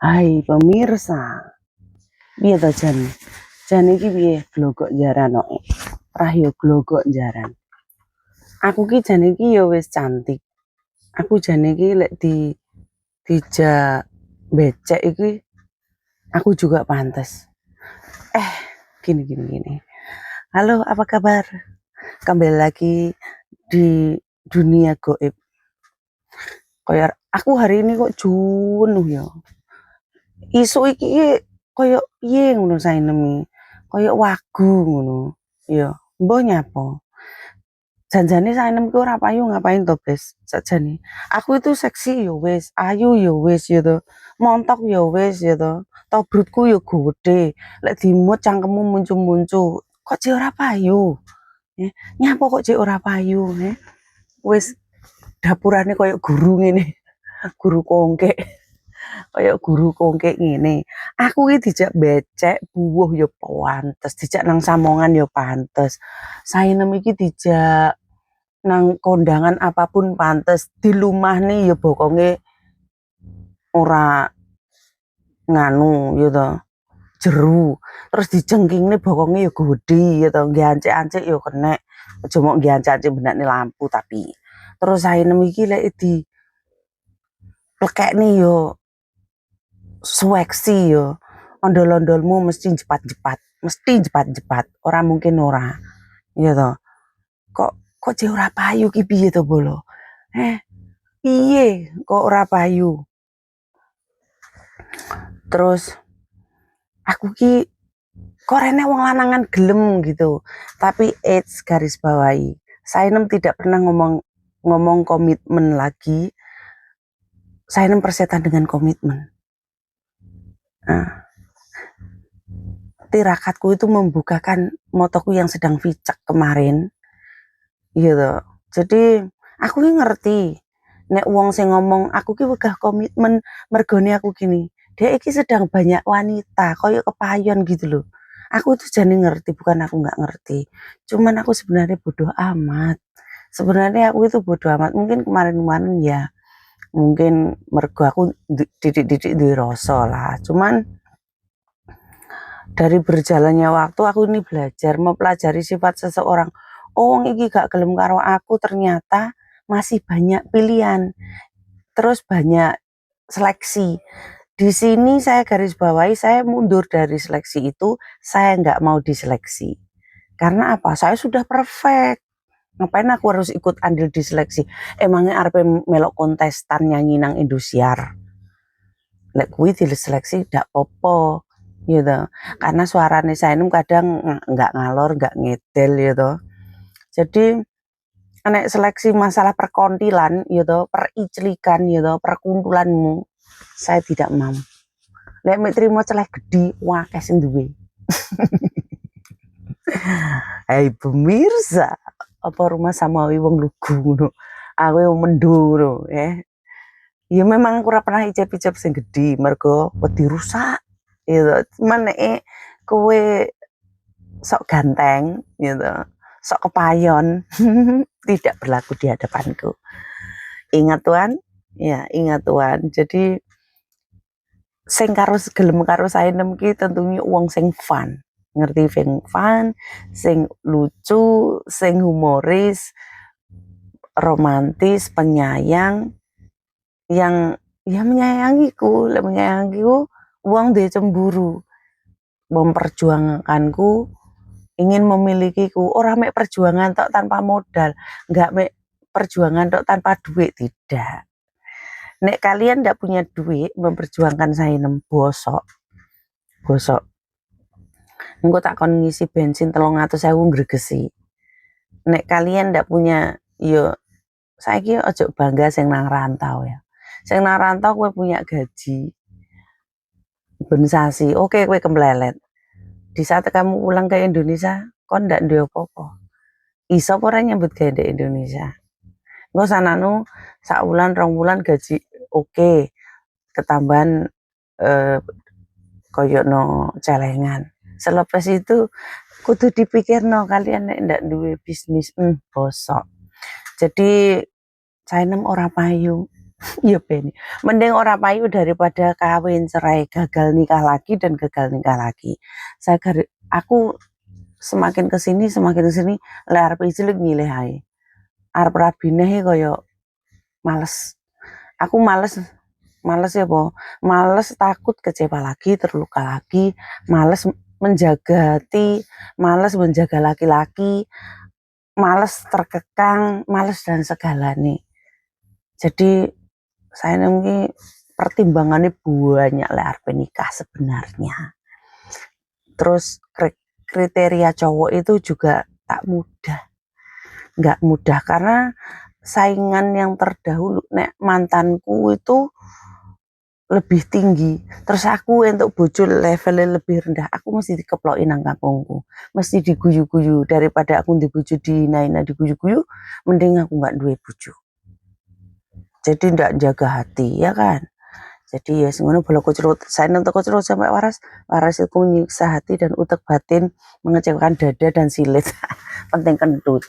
Hai pemirsa, piye to jan? Jan iki piye glogok jaran kok. Rahyo glogok jaran. Aku ki jan iki ya wis cantik. Aku jan iki lek dijak becek iki aku juga pantes. Gini. Halo, apa kabar? Kembali lagi di dunia goib. Kayak aku hari ini kok junuh ya. Isu iki koyo piye ngono saenemi. Koyo wagu ngono. Ya, mbah nyapa. Janjane saenem ku ora payu ngapain to, Bes? Sakjane. Aku itu seksi ya wis, ayu ya wis ya to. Montok ya wis ya to. Tobrutku ya gede. Lek dimut cangkemmu muncu-muncu. Kok jek ora payu? Nyapa kok jek ora payu, Wis dapurane koyo guru ngene. Guru kongkek. Kayak guru kongkek ngene. Aku ki dijak becek buwuh ya pantes, dijak nang samongan ya pantes. Saenem iki dijak nang kondangan apapun pantes, di lumahne ya bokonge ora nganu ya to, jeru. Terus dijengkingne bokonge ya gedhe ya to, nggih-ancik ya kenek. Aja mok nggih ancik benakne lampu tapi. Terus saenem iki lek di plekekne ya suweksi yo, ondol-ondolmu mesti jepat-jepat, ora mungkin ora, iya toh. Kok jek ora payu ki piye to bolo? Piye kok ora payu? Terus aku ki kok rene wong lanangan gelem gitu. Tapi garis bawahi, Sainem tidak pernah ngomong komitmen lagi. Sainem persetan dengan komitmen. Tirakatku itu membukakan motoku yang sedang vicek kemarin gitu. Jadi aku ki ngerti nek wong sing ngomong aku ki wegah komitmen mergone aku gini, dia iki sedang banyak wanita koyo kepayon gitu loh. Aku tuh jane ngerti, bukan aku nggak ngerti, cuman aku sebenarnya bodoh amat. Sebenarnya aku itu bodoh amat. Mungkin kemarin ya mungkin mergo aku didik-didik duwe rasa lah, cuman dari berjalannya waktu aku ini belajar mempelajari sifat seseorang. Oh, iki gak gelem karo aku, ternyata masih banyak pilihan. Terus banyak seleksi. Di sini saya garis bawahi, saya mundur dari seleksi itu, saya nggak mau diseleksi. Karena apa? Saya sudah perfect. Ngapain aku harus ikut andil di seleksi? Emangnya arep melok kontestan nyanyi nang Indosiar. Lek kuwi diseleksi ndak popo. Gitu. Karena suarane Sainem kadang nggak ngalor, nggak ngedel gitu. Jadi nek seleksi masalah perkontilan gitu, periclikan gitu, perkuntulanmu, saya tidak mau. Lek mek trimo celeh gedhi, wakeh sing duwe. Hai pemirsa, apa rumah samawi wong lugu ngono. Aku yang mendo ngono, Ya memang aku ora pernah icip-icip sing gedhi, mergo wedi rusak. Gitu. Cuman nek kowe sok ganteng gitu, sok kepayon, tidak berlaku di hadapanku. Ingat Tuhan, ya ingat Tuhan. Jadi sing gelem karo Sainem ki tentunya wong sing fun. Ngerti sing fun, sing lucu, sing humoris, romantis, penyayang, yang ya menyayangiku, wong dia cemburu, memperjuangkanku, ingin memilikiku. Ora mek perjuangan tok tanpa modal, enggak mek perjuangan tok tanpa duit, tidak. Nek kalian ndak punya duit memperjuangkan Sainem, bosok. Engko tak kon ngisi bensin 300.000 gregesi. Nek kalian ndak punya, yo saiki ojo bangga sing nang rantau ya. Sing nang rantau kowe punya gaji bensasi, oke kowe kemblelet. Di saat kamu pulang ke Indonesia, kon ndak duwe apa-apa. Iso apa ora nyambut gawe di Indonesia? Engko sananu sak wulan 2 wulan gaji oke, ketambahan koyo no celengan. Selepas itu kudu dipikirno kalian nek ndak duwe bisnis bosok. Jadi Sainem ora payu. Iya Beni. Mending orang payu daripada kawin cerai gagal nikah lagi dan gagal nikah lagi. Aku semakin kesini le arep cilik nyilih ae. Arep rabine koyo males. Aku males ya po. Males takut kecewa lagi, terluka lagi, males menjaga hati, males menjaga laki-laki, males terkekang, males dan segala nih. Jadi saya nunggu pertimbangannya banyak lah arep nikah sebenarnya. Terus kriteria cowok itu juga tak mudah, nggak mudah karena saingan yang terdahulu nek mantanku itu lebih tinggi, terus aku untuk bojo levelnya lebih rendah, aku mesti dikeplokin nang kampungku, mesti diguyu-guyu daripada aku di bojo dihina-hina diguyu-guyu, mending aku nggak duwe bojo. Jadi ndak jaga hati ya kan. Jadi ya ngono bola kucrut, saya nonton kucrut sampai waras, waras itu menyiksa hati dan utek batin, mengecewakan dada dan silit. Penting kentut,